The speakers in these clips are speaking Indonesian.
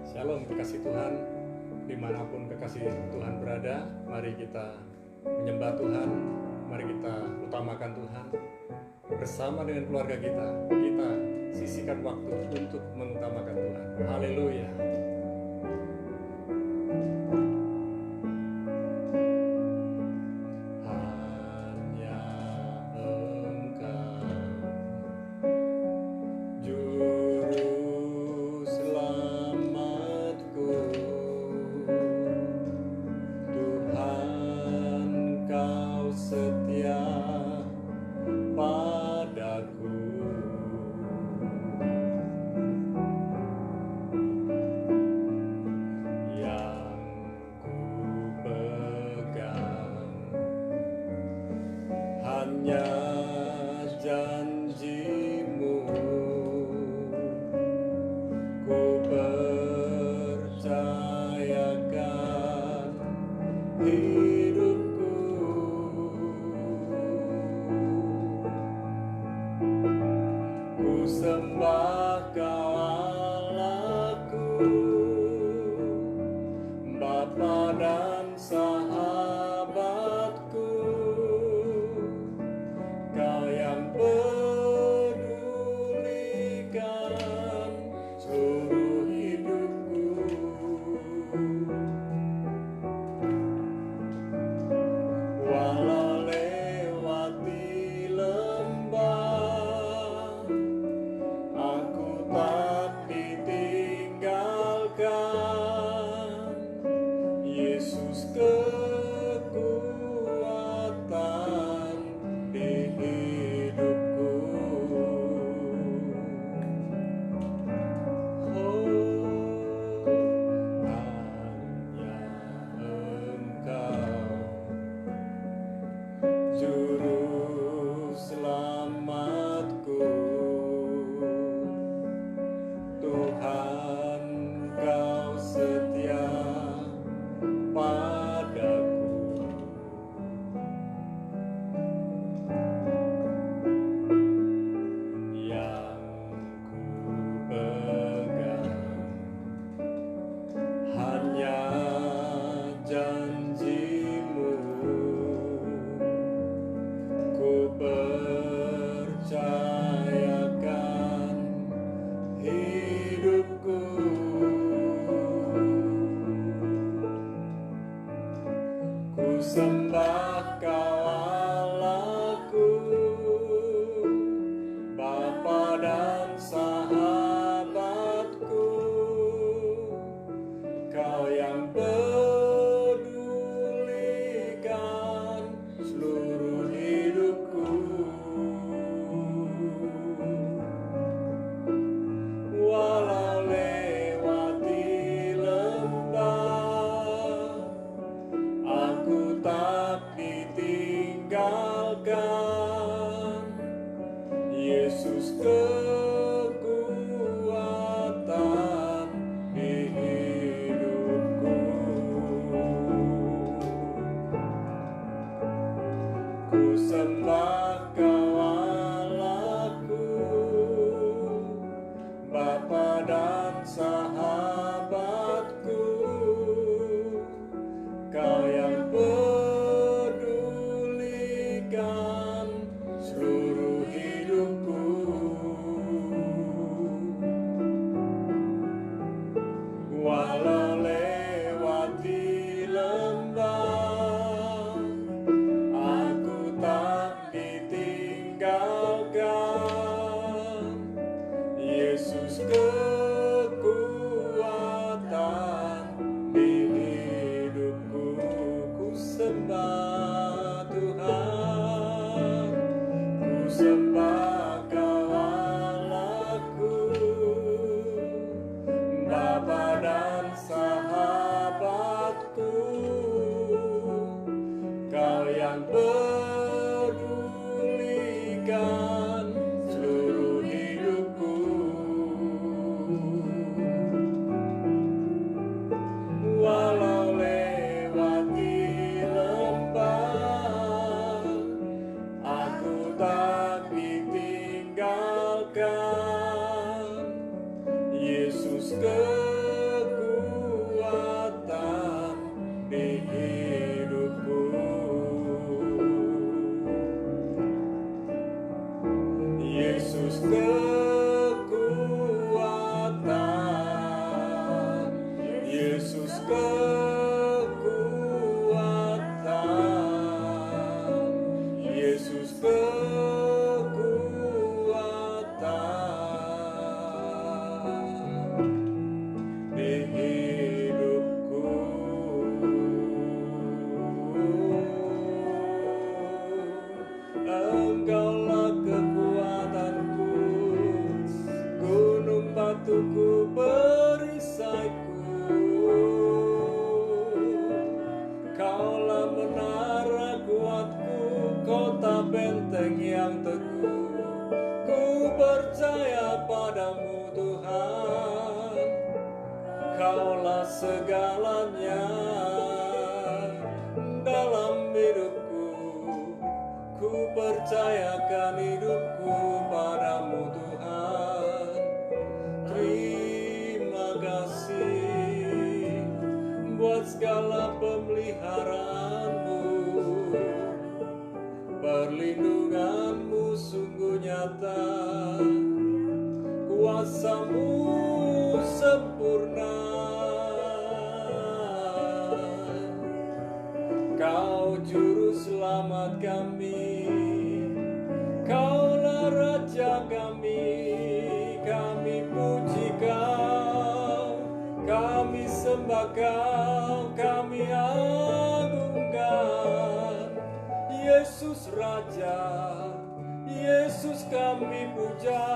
Shalom kekasih Tuhan, dimanapun kekasih Tuhan berada, mari kita menyembah Tuhan, mari kita utamakan Tuhan. Bersama dengan keluarga kita sisihkan waktu untuk mengutamakan Tuhan. Haleluya. Yesus kekuatan perisaiku. Kaulah menara kuatku, kota benteng yang teguh. Ku percaya padamu Tuhan, Kaulah segalanya dalam hidupku. Ku percayakan hidupku padamu Tuhan. Terima kasih buat segala pemeliharaanmu. Perlindunganmu sungguh nyata, kuasamu sempurna. Kau juru selamat kami, Kaulah Raja kami puji Kau, kami sembah Kau, kami agungkan. Yesus Raja, Yesus kami puja.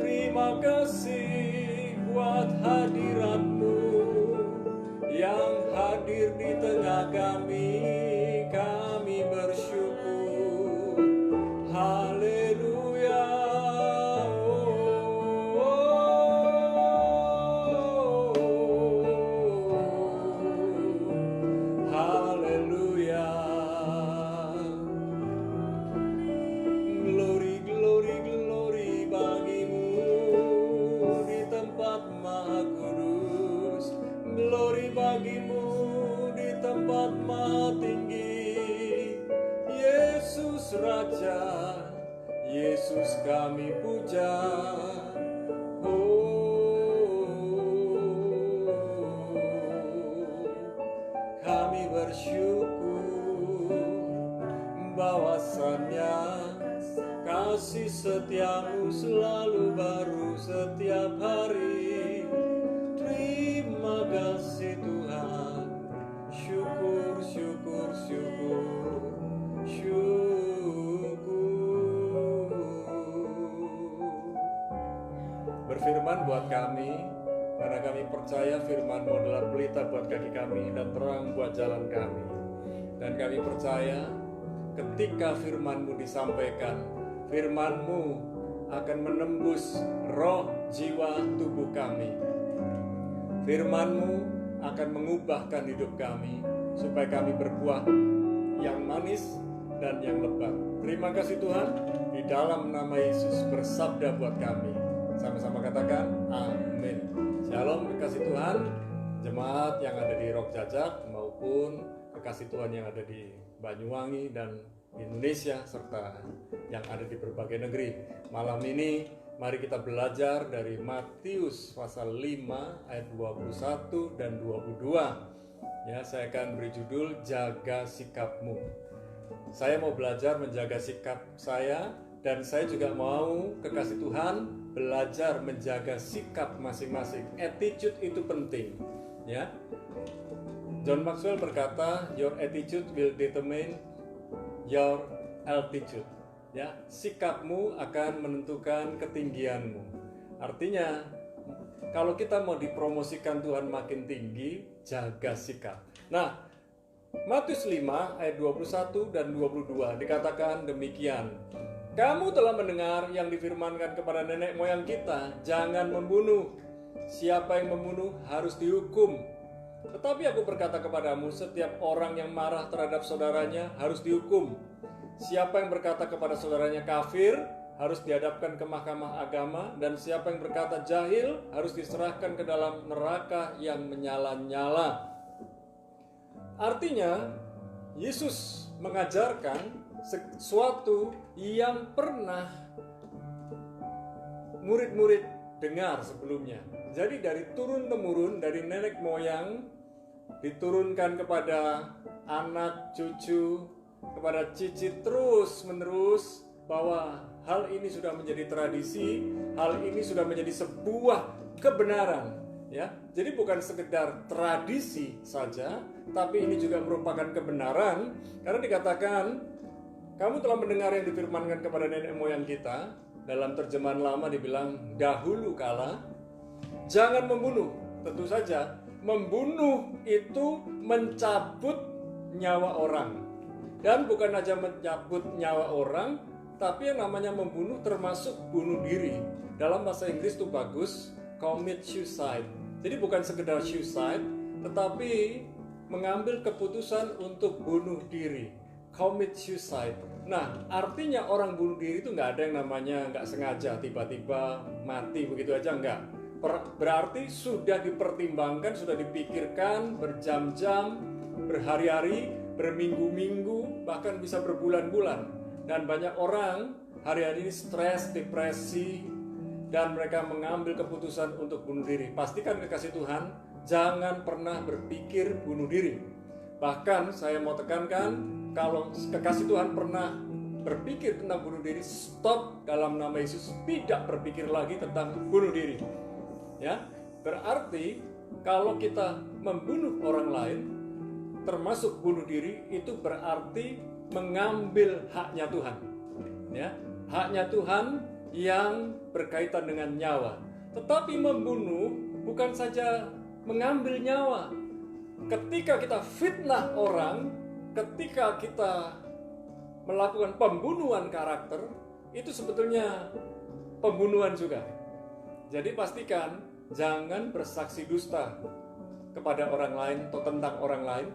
Terima kasih buat hadirat-Mu yang hadir di tengah kami bersyukur. Haleluya. Haleluya. Glory, glory, glory bagimu di tempat maha kudus. Glory bagimu di tempat maha tinggi. Yesus Raja, Yesus kami puja. Kami bersyukur bahwasannya kasih setiamu selalu baru setiap hari. Terima kasih Tuhan. Syukur, syukur, syukur, syukur. Berfirman buat kami, karena kami percaya firman-Mu adalah pelita buat kaki kami dan terang buat jalan kami. Dan kami percaya ketika firman-Mu disampaikan, firman-Mu akan menembus roh, jiwa, tubuh kami. Firman-Mu akan mengubahkan hidup kami supaya kami berbuah yang manis dan yang lebat. Terima kasih Tuhan, di dalam nama Yesus bersabda buat kami. Sama-sama katakan amin. Shalom, kekasih Tuhan, jemaat yang ada di Rock Jajak maupun kekasih Tuhan yang ada di Banyuwangi dan Indonesia serta yang ada di berbagai negeri. Malam ini mari kita belajar dari Matius pasal 5 ayat 21 dan 22. Ya, saya akan beri judul Jaga Sikapmu. Saya mau belajar menjaga sikap saya, dan saya juga mau kekasih Tuhan belajar menjaga sikap masing-masing. Attitude itu penting, ya. John Maxwell berkata, your attitude will determine your altitude. Ya, sikapmu akan menentukan ketinggianmu. Artinya, kalau kita mau dipromosikan Tuhan makin tinggi, jaga sikap. Nah, Matius 5 ayat 21 dan 22 dikatakan demikian. Kamu telah mendengar yang difirmankan kepada nenek moyang kita, jangan membunuh. Siapa yang membunuh harus dihukum. Tetapi aku berkata kepadamu, setiap orang yang marah terhadap saudaranya harus dihukum. Siapa yang berkata kepada saudaranya kafir harus dihadapkan ke mahkamah agama, dan siapa yang berkata jahil harus diserahkan ke dalam neraka yang menyala-nyala. Artinya, Yesus mengajarkan sesuatu yang pernah murid-murid dengar sebelumnya. Jadi dari turun-temurun, dari nenek moyang, diturunkan kepada anak, cucu, kepada cicit, terus-menerus, bahwa hal ini sudah menjadi tradisi, hal ini sudah menjadi sebuah kebenaran. Ya, jadi bukan sekedar tradisi saja, tapi ini juga merupakan kebenaran, karena dikatakan kamu telah mendengar yang difirmankan kepada nenek moyang kita. Dalam terjemahan lama dibilang dahulu kala, Jangan membunuh. Tentu saja, membunuh itu mencabut nyawa orang. Dan bukan saja mencabut nyawa orang, tapi yang namanya membunuh termasuk bunuh diri. Dalam bahasa Inggris itu bagus, commit suicide. Jadi bukan sekedar suicide, tetapi mengambil keputusan untuk bunuh diri. Commit suicide. Nah, artinya orang bunuh diri itu nggak ada yang namanya nggak sengaja tiba-tiba mati begitu aja, nggak. Berarti sudah dipertimbangkan, sudah dipikirkan berjam-jam, berhari-hari, berminggu-minggu, bahkan bisa berbulan-bulan. Dan banyak orang hari-hari ini stres, depresi, dan mereka mengambil keputusan untuk bunuh diri. Pastikan kekasih Tuhan, jangan pernah berpikir bunuh diri. Bahkan saya mau tekankan, kalau kekasih Tuhan pernah berpikir tentang bunuh diri, stop dalam nama Yesus, tidak berpikir lagi tentang bunuh diri. Ya, berarti kalau kita membunuh orang lain, termasuk bunuh diri, itu berarti mengambil haknya Tuhan. Ya, haknya Tuhan yang berkaitan dengan nyawa. Tetapi membunuh bukan saja mengambil nyawa. Ketika kita fitnah orang, ketika kita melakukan pembunuhan karakter, itu sebetulnya pembunuhan juga. Jadi pastikan jangan bersaksi dusta kepada orang lain atau tentang orang lain.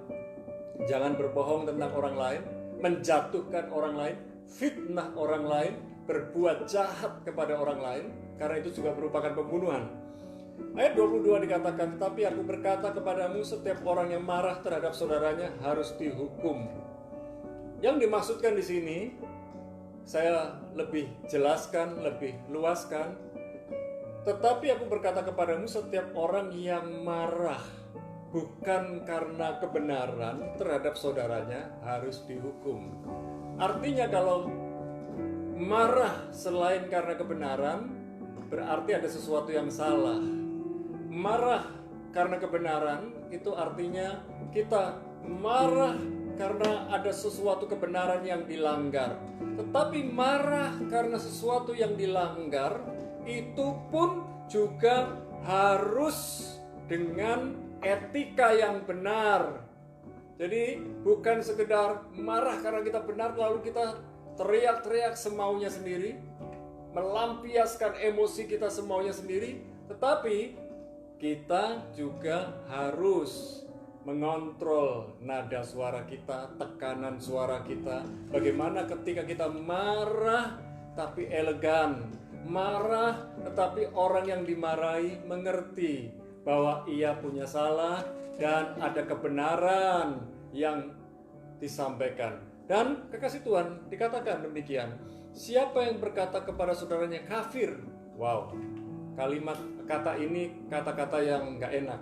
Jangan berbohong tentang orang lain, menjatuhkan orang lain, fitnah orang lain, berbuat jahat kepada orang lain, karena itu juga merupakan pembunuhan. Ayat 22 dikatakan, "Tapi aku berkata kepadamu, setiap orang yang marah terhadap saudaranya harus dihukum." Yang dimaksudkan di sini, saya lebih jelaskan, lebih luaskan. Tetapi aku berkata kepadamu, setiap orang yang marah bukan karena kebenaran terhadap saudaranya harus dihukum. Artinya kalau marah selain karena kebenaran, berarti ada sesuatu yang salah. Marah karena kebenaran itu artinya kita marah karena ada sesuatu kebenaran yang dilanggar. Tetapi marah karena sesuatu yang dilanggar itu pun juga harus dengan etika yang benar. Jadi bukan sekedar marah karena kita benar lalu kita teriak-teriak semaunya sendiri, melampiaskan emosi kita semaunya sendiri, tetapi kita juga harus mengontrol nada suara kita, tekanan suara kita. Bagaimana ketika kita marah tapi elegan, marah tetapi orang yang dimarahi mengerti bahwa ia punya salah dan ada kebenaran yang disampaikan. Dan kekasih Tuhan dikatakan demikian, siapa yang berkata kepada saudaranya kafir? Wow, kalimat kata ini kata-kata yang nggak enak.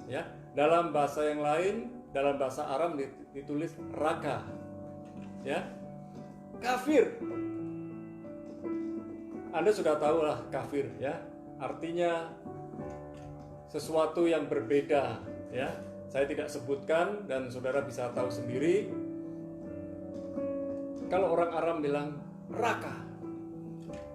Ya, dalam bahasa yang lain, dalam bahasa Aram ditulis raka. Ya, kafir. Anda sudah tahu lah kafir, ya. Artinya sesuatu yang berbeda, ya. Saya tidak sebutkan dan saudara bisa tahu sendiri. Kalau orang Aram bilang raka,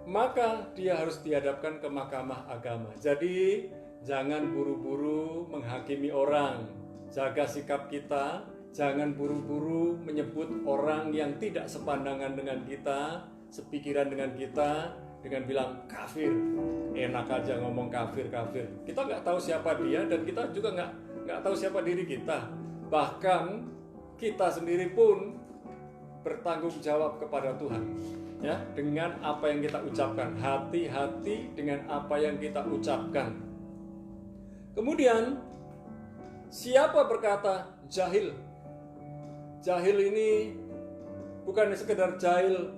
maka dia harus dihadapkan ke mahkamah agama. Jadi jangan buru-buru menghakimi orang. Jaga sikap kita, jangan buru-buru menyebut orang yang tidak sepandangan dengan kita, sepikiran dengan kita, dengan bilang kafir. Enak aja ngomong kafir. Kita nggak tahu siapa dia dan kita juga nggak tahu siapa diri kita. Bahkan kita sendiri pun bertanggung jawab kepada Tuhan, ya, dengan apa yang kita ucapkan. Hati-hati dengan apa yang kita ucapkan. Kemudian siapa berkata jahil? Jahil ini bukan sekedar jahil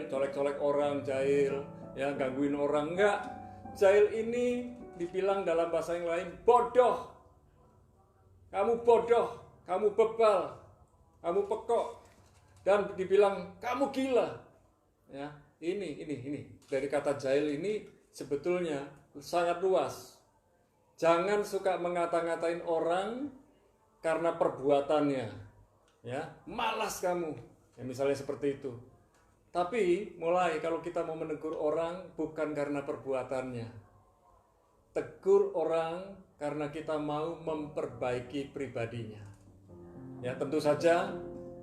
colek-colek orang, jahil ya gangguin orang, enggak. Jahil ini dibilang dalam bahasa yang lain bodoh. Kamu bodoh, kamu bebal, kamu pekok, dan dibilang kamu gila. Ya, ini dari kata jahil ini sebetulnya sangat luas. Jangan suka ngata-ngatain orang karena perbuatannya. Ya, malas kamu. Ya, misalnya seperti itu. Tapi mulai kalau kita mau menegur orang bukan karena perbuatannya. tegur orang karena kita mau memperbaiki pribadinya. Ya, tentu saja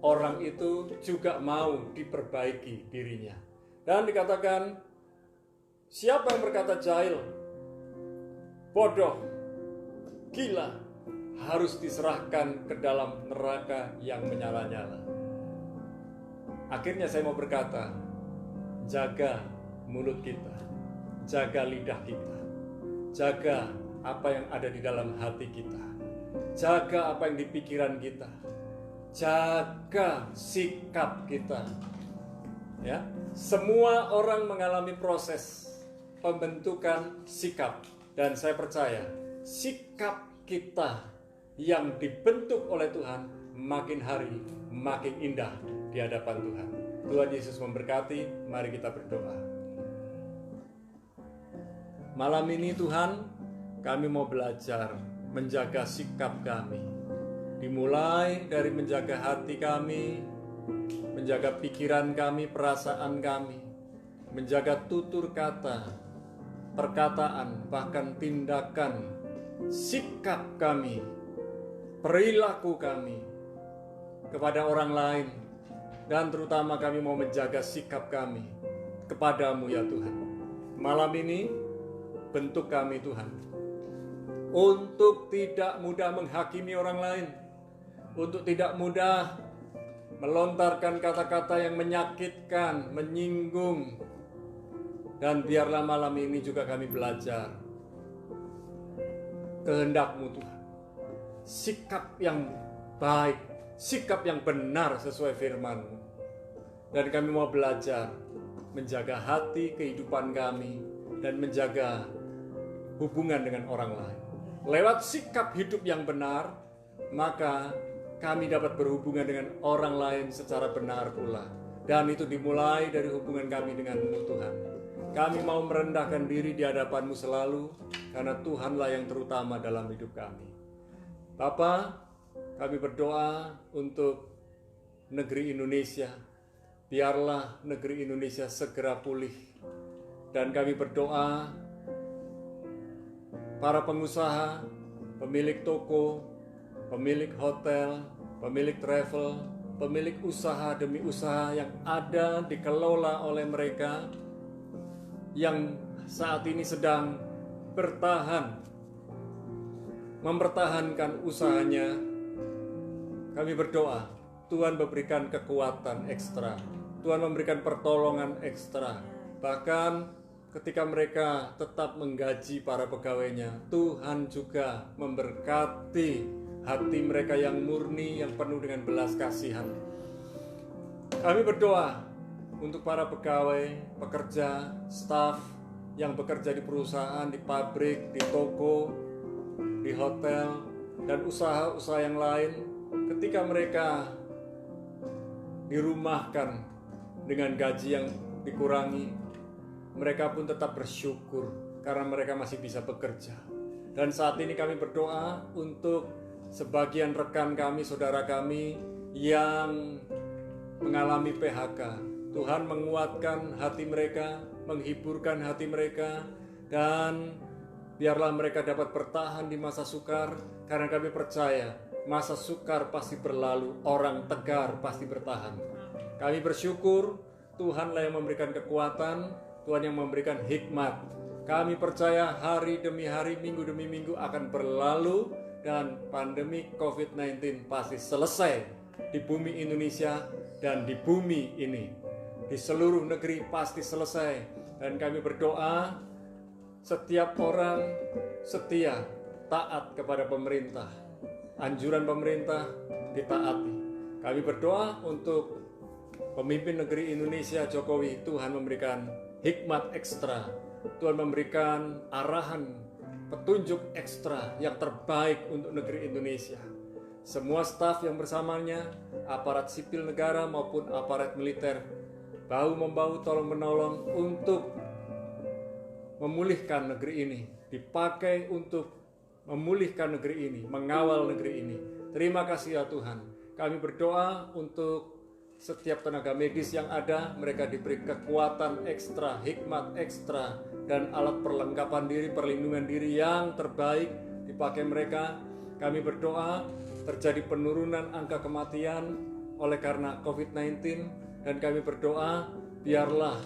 orang itu juga mau diperbaiki dirinya. Dan dikatakan, siapa yang berkata jahil, bodoh, gila, harus diserahkan ke dalam neraka yang menyala-nyala. Akhirnya saya mau berkata, jaga mulut kita, jaga lidah kita, jaga apa yang ada di dalam hati kita, jaga apa yang di pikiran kita, jaga sikap kita. Ya, semua orang mengalami proses pembentukan sikap, dan saya percaya sikap kita yang dibentuk oleh Tuhan makin hari makin indah di hadapan Tuhan. Tuhan Yesus memberkati. Mari kita berdoa. Malam ini Tuhan, kami mau belajar menjaga sikap kami. Dimulai dari menjaga hati kami, menjaga pikiran kami, perasaan kami, menjaga tutur kata, perkataan, bahkan tindakan, sikap kami, perilaku kami kepada orang lain, dan terutama kami mau menjaga sikap kami kepadamu ya Tuhan. Malam ini bentuk kami Tuhan, untuk tidak mudah menghakimi orang lain, untuk tidak mudah melontarkan kata-kata yang menyakitkan, menyinggung. Dan biarlah malam ini juga kami belajar kehendak-Mu Tuhan, sikap yang baik, sikap yang benar sesuai firman-Mu. Dan kami mau belajar menjaga hati kehidupan kami dan menjaga hubungan dengan orang lain. Lewat sikap hidup yang benar, maka kami dapat berhubungan dengan orang lain secara benar pula. Dan itu dimulai dari hubungan kami dengan-Mu Tuhan. Kami mau merendahkan diri di hadapan-Mu selalu, karena Tuhanlah yang terutama dalam hidup kami. Bapa, kami berdoa untuk negeri Indonesia. Biarlah negeri Indonesia segera pulih. Dan kami berdoa para pengusaha, pemilik toko, pemilik hotel, pemilik travel, pemilik usaha demi usaha yang ada dikelola oleh mereka, yang saat ini sedang bertahan, mempertahankan usahanya. Kami berdoa, Tuhan memberikan kekuatan ekstra, Tuhan memberikan pertolongan ekstra. Bahkan ketika mereka tetap menggaji para pegawainya, Tuhan juga memberkati hati mereka yang murni, yang penuh dengan belas kasihan. Kami berdoa untuk para pegawai, pekerja, staf yang bekerja di perusahaan, di pabrik, di toko, di hotel, dan usaha-usaha yang lain. Ketika mereka dirumahkan dengan gaji yang dikurangi, mereka pun tetap bersyukur karena mereka masih bisa bekerja. Dan saat ini kami berdoa untuk sebagian rekan kami, saudara kami yang mengalami PHK. Tuhan menguatkan hati mereka, menghiburkan hati mereka, dan biarlah mereka dapat bertahan di masa sukar, karena kami percaya masa sukar pasti berlalu, orang tegar pasti bertahan. Kami bersyukur Tuhanlah yang memberikan kekuatan, Tuhan yang memberikan hikmat. Kami percaya hari demi hari, minggu demi minggu akan berlalu, dan pandemi COVID-19 pasti selesai di bumi Indonesia dan di bumi ini. Di seluruh negeri pasti selesai. Dan kami berdoa setiap orang setia, taat kepada pemerintah. Anjuran pemerintah ditaati. Kami berdoa untuk pemimpin negeri Indonesia, Jokowi. Tuhan memberikan hikmat ekstra, Tuhan memberikan arahan, petunjuk ekstra yang terbaik untuk negeri Indonesia. Semua staf yang bersamanya, aparat sipil negara maupun aparat militer, bahu-membahu tolong-menolong untuk memulihkan negeri ini, dipakai untuk memulihkan negeri ini, mengawal negeri ini. Terima kasih ya Tuhan. Kami berdoa untuk setiap tenaga medis yang ada, mereka diberi kekuatan ekstra, hikmat ekstra, dan alat perlengkapan diri, perlindungan diri yang terbaik dipakai mereka. Kami berdoa terjadi penurunan angka kematian oleh karena COVID-19, dan kami berdoa biarlah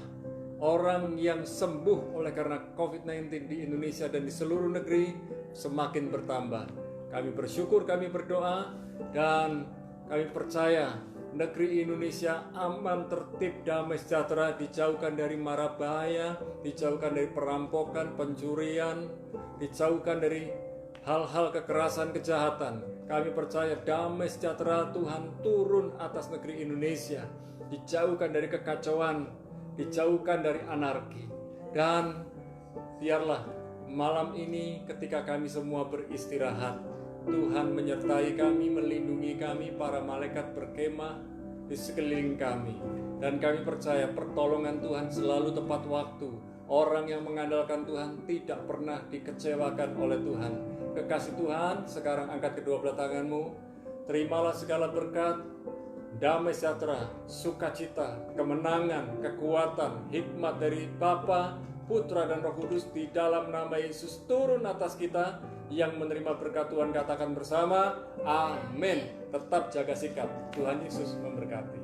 orang yang sembuh oleh karena COVID-19 di Indonesia dan di seluruh negeri semakin bertambah. Kami bersyukur, kami berdoa, dan kami percaya negeri Indonesia aman, tertib, damai, sejahtera, dijauhkan dari mara bahaya, dijauhkan dari perampokan, pencurian, dijauhkan dari hal-hal kekerasan, kejahatan. Kami percaya damai sejahtera Tuhan turun atas negeri Indonesia, dijauhkan dari kekacauan, dijauhkan dari anarki. Dan biarlah malam ini ketika kami semua beristirahat, Tuhan menyertai kami, melindungi kami, para malaikat berkemah di sekeliling kami. Dan kami percaya pertolongan Tuhan selalu tepat waktu. Orang yang mengandalkan Tuhan tidak pernah dikecewakan oleh Tuhan. Kekasih Tuhan, sekarang angkat kedua belah tanganmu. Terimalah segala berkat, damai sejahtera, sukacita, kemenangan, kekuatan, hikmat dari Bapa, Putra, dan Roh Kudus di dalam nama Yesus turun atas kita. Yang menerima berkat Tuhan katakan bersama, amin. Tetap jaga sikap. Tuhan Yesus memberkati.